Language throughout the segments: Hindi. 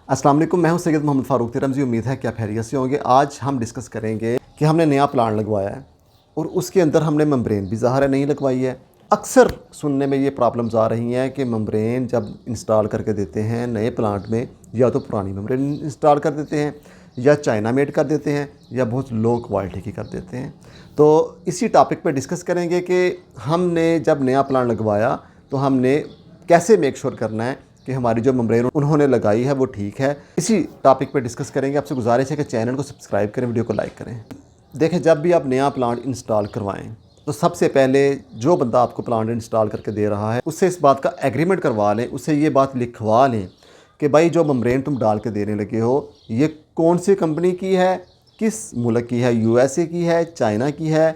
अस्सलाम वालेकुम, मैं हूं सैयद मोहम्मद फ़ारूक तिरमज़ी। उम्मीद है कि आप खैरियत से होंगे। आज हम डिस्कस करेंगे कि हमने नया प्लांट लगवाया है और उसके अंदर हमने मेम्ब्रेन भी ज़ाहिर है नहीं लगवाई है। अक्सर सुनने में ये प्रॉब्लम्स आ रही हैं कि मेम्ब्रेन जब इंस्टॉल करके देते हैं नए प्लांट में, या तो पुरानी मेम्ब्रेन इंस्टॉल कर देते हैं, या चाइना मेड कर देते हैं, या बहुत लो क्वालिटी की कर देते हैं। तो इसी टॉपिक पर डिस्कस करेंगे कि हमने जब नया प्लांट लगवाया तो हमने कैसे मेक श्योर करना है कि हमारी जो मेम्ब्रेन उन्होंने लगाई है वो ठीक है। इसी टॉपिक पे डिस्कस करेंगे। आपसे गुजारिश है कि चैनल को सब्सक्राइब करें, वीडियो को लाइक करें। देखें, जब भी आप नया प्लांट इंस्टॉल करवाएं तो सबसे पहले जो बंदा आपको प्लांट इंस्टॉल करके दे रहा है उससे इस बात का एग्रीमेंट करवा लें, उससे ये बात लिखवा लें कि भाई जो मेम्ब्रेन तुम डाल के देने लगे हो ये कौन सी कंपनी की है, किस मुल्क की है, यूएसए की है, चाइना की है,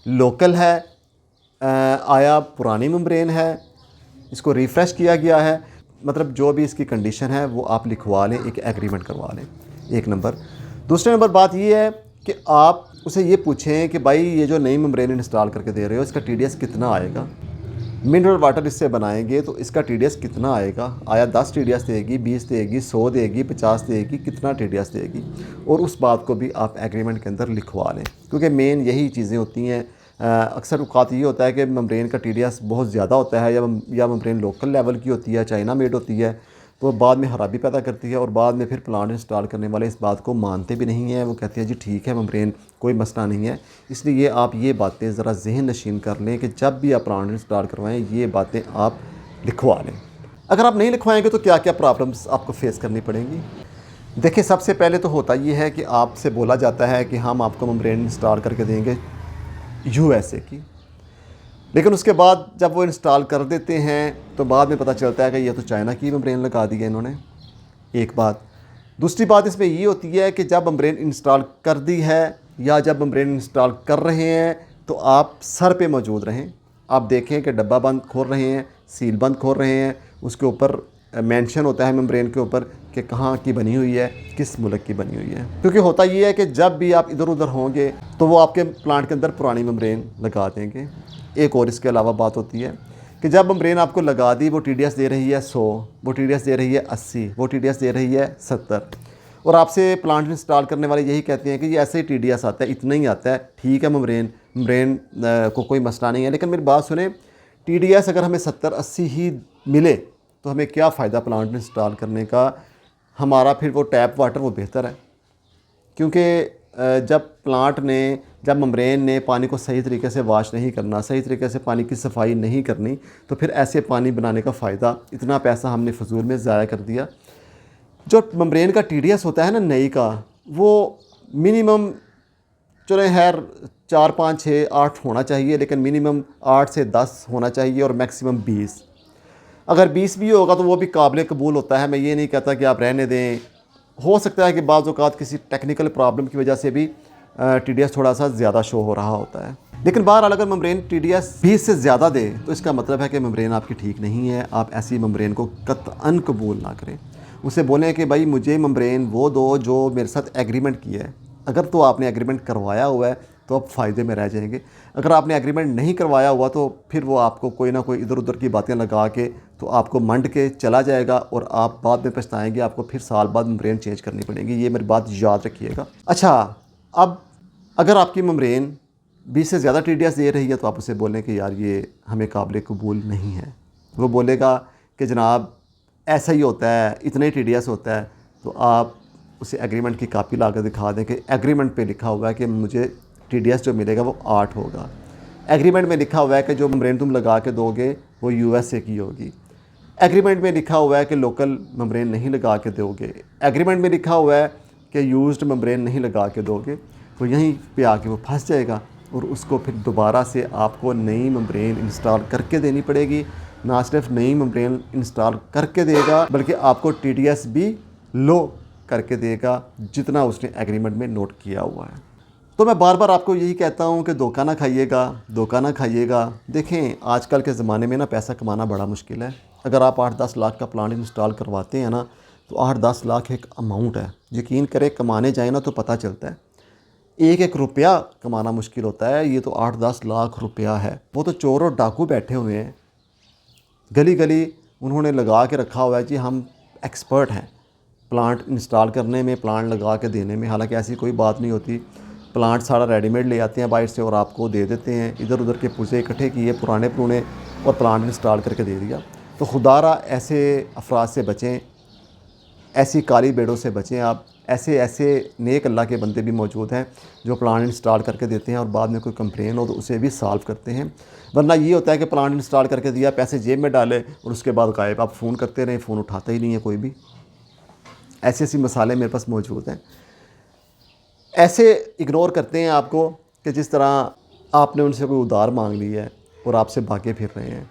लोकल है, आया पुरानी मेम्ब्रेन है, इसको रिफ़्रेश किया गया है। मतलब जो भी इसकी कंडीशन है वो आप लिखवा लें, एक एग्रीमेंट करवा लें। एक नंबर। दूसरे नंबर बात ये है कि आप उसे ये पूछें कि भाई ये जो नई मेम्ब्रेन इंस्टॉल करके दे रहे हो इसका टीडीएस कितना आएगा। मिनरल वाटर इससे बनाएंगे तो इसका टीडीएस कितना आएगा। आया 10 टीडीएस देगी, 20 देगी, 100 देगी, 50 देगी, कितना टीडीएस देगी। और उस बात को भी आप एग्रीमेंट के अंदर लिखवा लें, क्योंकि मेन यही चीज़ें होती हैं। अक्सर औक़ात ये होता है कि मेम्ब्रेन का टीडीएस बहुत ज़्यादा होता है, या मेम्ब्रेन लोकल लेवल की होती है, चाइना मेड होती है, तो बाद में ख़राबी पैदा करती है। और बाद में फिर प्लांट इंस्टॉल करने वाले इस बात को मानते भी नहीं हैं। वो कहते हैं जी ठीक है मेम्ब्रेन, कोई मसला नहीं है। इसलिए आप ये बातें ज़रा ज़हन नशीन कर लें कि जब भी आप प्लांट इंस्टॉल करवाएं ये बातें आप लिखवा लें। अगर आप नहीं लिखवाएंगे तो क्या क्या प्रॉब्लम्स आपको फेस करनी पड़ेंगी। देखिए, सबसे पहले तो होता ये है कि आपसे बोला जाता है कि हम आपको मेम्ब्रेन इंस्टॉल करके देंगे यूएसए की, लेकिन उसके बाद जब वो इंस्टॉल कर देते हैं तो बाद में पता चलता है कि ये तो चाइना की मेम्ब्रेन लगा दी है इन्होंने। एक बात। दूसरी बात इसमें ये होती है कि जब मेम्ब्रेन इंस्टॉल कर दी है या जब मेम्ब्रेन इंस्टॉल कर रहे हैं तो आप सर पे मौजूद रहें। आप देखें कि डब्बा बंद खोल रहे हैं, सील बंद खोल रहे हैं, उसके ऊपर मेंशन होता है मेम्ब्रेन के ऊपर कि कहाँ की बनी हुई है, किस मुल्क की बनी हुई है। क्योंकि होता ये है कि जब भी आप इधर उधर होंगे तो वो आपके प्लांट के अंदर पुरानी मेम्ब्रेन लगा देंगे। एक और इसके अलावा बात होती है कि जब मेम्ब्रेन आपको लगा दी, वो टीडीएस दे रही है 100, वो टीडीएस दे रही है 80, वो टीडीएस दे रही है 70, और आपसे प्लांट इंस्टॉल करने वाले यही कहते हैं कि ये ऐसे ही टीडीएस आता है, इतना ही आता है, ठीक है मेम्ब्रेन को कोई मसला नहीं है। लेकिन मेरी बात सुने, टीडीएस अगर हमें 70-80 ही मिले तो हमें क्या फ़ायदा प्लांट इंस्टॉल करने का। हमारा फिर वो टैप वाटर वो बेहतर है, क्योंकि जब मेम्ब्रेन ने पानी को सही तरीके से वॉश नहीं करना, सही तरीके से पानी की सफाई नहीं करनी, तो फिर ऐसे पानी बनाने का फ़ायदा, इतना पैसा हमने फजूल में ज़ाया कर दिया। जो मेम्ब्रेन का टीडीएस होता है ना नई का, वो मिनिमम चलो खैर 4, 5, 6, 8 होना चाहिए, लेकिन मिनिमम 8 से 10 होना चाहिए और मैक्सिमम 20। अगर 20 भी होगा तो वो भी काबिल कबूल होता है। मैं ये नहीं कहता कि आप रहने दें। हो सकता है कि बाज़ औक़ात किसी टेक्निकल प्रॉब्लम की वजह से भी टीडीएस थोड़ा सा ज़्यादा शो हो रहा होता है। लेकिन बहरहाल अगर मेम्ब्रेन टीडीएस 20 से ज़्यादा दे तो इसका मतलब है कि मेम्ब्रेन आपकी ठीक नहीं है। आप ऐसी मेम्ब्रेन को कतअन कबूल ना करें। उसे बोलें कि भाई मुझे मेम्ब्रेन वो दो जो मेरे साथ एग्रीमेंट किया है। अगर तो आपने एग्रीमेंट करवाया हुआ है तो आप फ़ायदे में रह जाएंगे। अगर आपने एग्रीमेंट नहीं करवाया हुआ तो फिर वो आपको कोई ना कोई इधर उधर की बातें लगा के तो आपको मंड के चला जाएगा और आप बाद में पछताएंगे। आपको फिर साल बाद मेम्ब्रेन चेंज करनी पड़ेगी। ये मेरी बात याद रखिएगा। अच्छा, अब अगर आपकी मेम्ब्रेन 20 से ज़्यादा टीडीएस दे रही है तो आप उसे बोलें कि यार ये हमें काबिल कबूल नहीं है। वो बोलेगा कि जनाब ऐसा ही होता है, इतना ही टीडीएस होता है। तो आप उसे एग्रीमेंट की कापी ला कर दिखा दें कि एग्रीमेंट पे लिखा हुआ है कि मुझे टीडीएस जो मिलेगा वो 8 होगा। एग्रीमेंट में लिखा हुआ है कि जो मेम्ब्रेन तुम लगा के दोगे वो यूएसए की होगी। एग्रीमेंट में लिखा हुआ है कि लोकल मेम्ब्रेन नहीं लगा के दोगे। एग्रीमेंट में लिखा हुआ है कि यूज्ड मेम्ब्रेन नहीं लगा के दोगे। तो यहीं पे आके वो फंस जाएगा और उसको फिर दोबारा से आपको नई मेम्ब्रेन इंस्टॉल करके देनी पड़ेगी। ना सिर्फ नई मेम्ब्रेन इंस्टॉल करके देगा बल्कि आपको टीडीएस भी लो करके देगा जितना उसने एग्रीमेंट में नोट किया हुआ है। तो मैं बार बार आपको यही कहता हूँ कि धोखा ना खाइएगा, धोखा ना खाइएगा। देखें, आजकल के ज़माने में ना पैसा कमाना बड़ा मुश्किल है। अगर आप 8-10 लाख का प्लांट इंस्टॉल करवाते हैं ना तो 8-10 लाख एक अमाउंट है। यकीन करें, कमाने जाए ना तो पता चलता है। एक एक रुपया कमाना मुश्किल होता है, ये तो 8-10 लाख रुपया है। वो तो चोर और डाकू बैठे हुए हैं गली गली, उन्होंने लगा के रखा हुआ है जी हम एक्सपर्ट हैं। प्लांट इंस्टॉल करने में, प्लांट लगा के देने में। हालांकि ऐसी कोई बात नहीं होती। प्लांट सारा रेडीमेड ले आते हैं बाहर से और आपको दे देते हैं। इधर उधर के पुर्जे इकट्ठे किए पुराने और प्लांट इंस्टॉल करके दे दिया। तो खुदारा ऐसे अफराद से बचें, ऐसी काली बेड़ों से बचें आप। ऐसे नेक अल्लाह के बंदे भी मौजूद हैं जो प्लांट इंस्टॉल करके देते हैं और बाद में कोई कंप्लेन हो तो उसे भी सॉल्व करते हैं। वरना ये होता है कि प्लांट इंस्टॉल करके दिया, पैसे जेब में डाले और उसके बाद गायब। आप फ़ोन करते रहें, फ़ोन उठाता ही नहीं है कोई भी। ऐसी मसाले मेरे पास मौजूद हैं। ऐसे इग्नोर करते हैं आपको कि जिस तरह आपने उनसे कोई उधार मांग ली है और आपसे भागे फिर रहे हैं।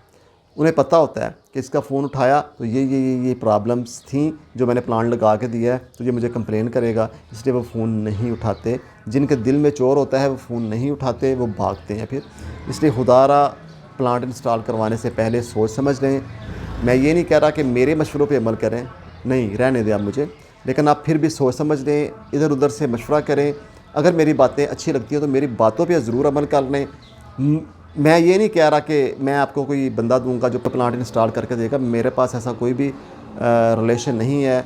उन्हें पता होता है कि इसका फ़ोन उठाया तो ये प्रॉब्लम्स थी जो मैंने प्लान लगा के दिया है, तो ये मुझे कंप्लेन करेगा, इसलिए वो फ़ोन नहीं उठाते। जिनके दिल में चोर होता है वो फ़ोन नहीं उठाते, वो भागते हैं फिर। इसलिए खुदारा प्लांट इंस्टॉल करवाने से पहले सोच समझ लें। मैं ये नहीं कह रहा कि मेरे मशवरों पे अमल करें, नहीं, रहने दें आप मुझे, लेकिन आप फिर भी सोच समझ लें, इधर उधर से मशवरा करें। अगर मेरी बातें अच्छी लगती हैं तो मेरी बातों पे ज़रूर अमल कर लें। मैं ये नहीं कह रहा कि मैं आपको कोई बंदा दूंगा जो प्लांट इंस्टॉल करके देगा। मेरे पास ऐसा कोई भी रिलेशन नहीं है,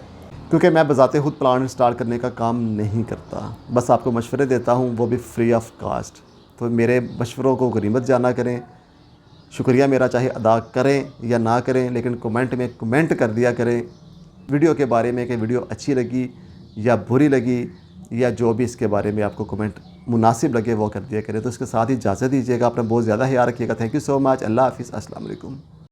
क्योंकि मैं बज़ाते खुद प्लांट इंस्टॉल करने का काम नहीं करता। बस आपको मशवरे देता हूँ, वो भी फ्री ऑफ कास्ट। तो मेरे मशवरों को गनीमत जाना करें। शुक्रिया मेरा चाहे अदा करें या ना करें, लेकिन कमेंट में कमेंट कर दिया करें वीडियो के बारे में कि वीडियो अच्छी लगी या बुरी लगी, या जो भी इसके बारे में आपको कमेंट मुनासिब लगे वो कर दिया करें। तो इसके साथ ही इजाज़त दीजिएगा। अपना बहुत ज़्यादा ख्याल रखिएगा। Thank you so much. अल्लाह हाफ़िज़। अस्सलाम वालेकुम।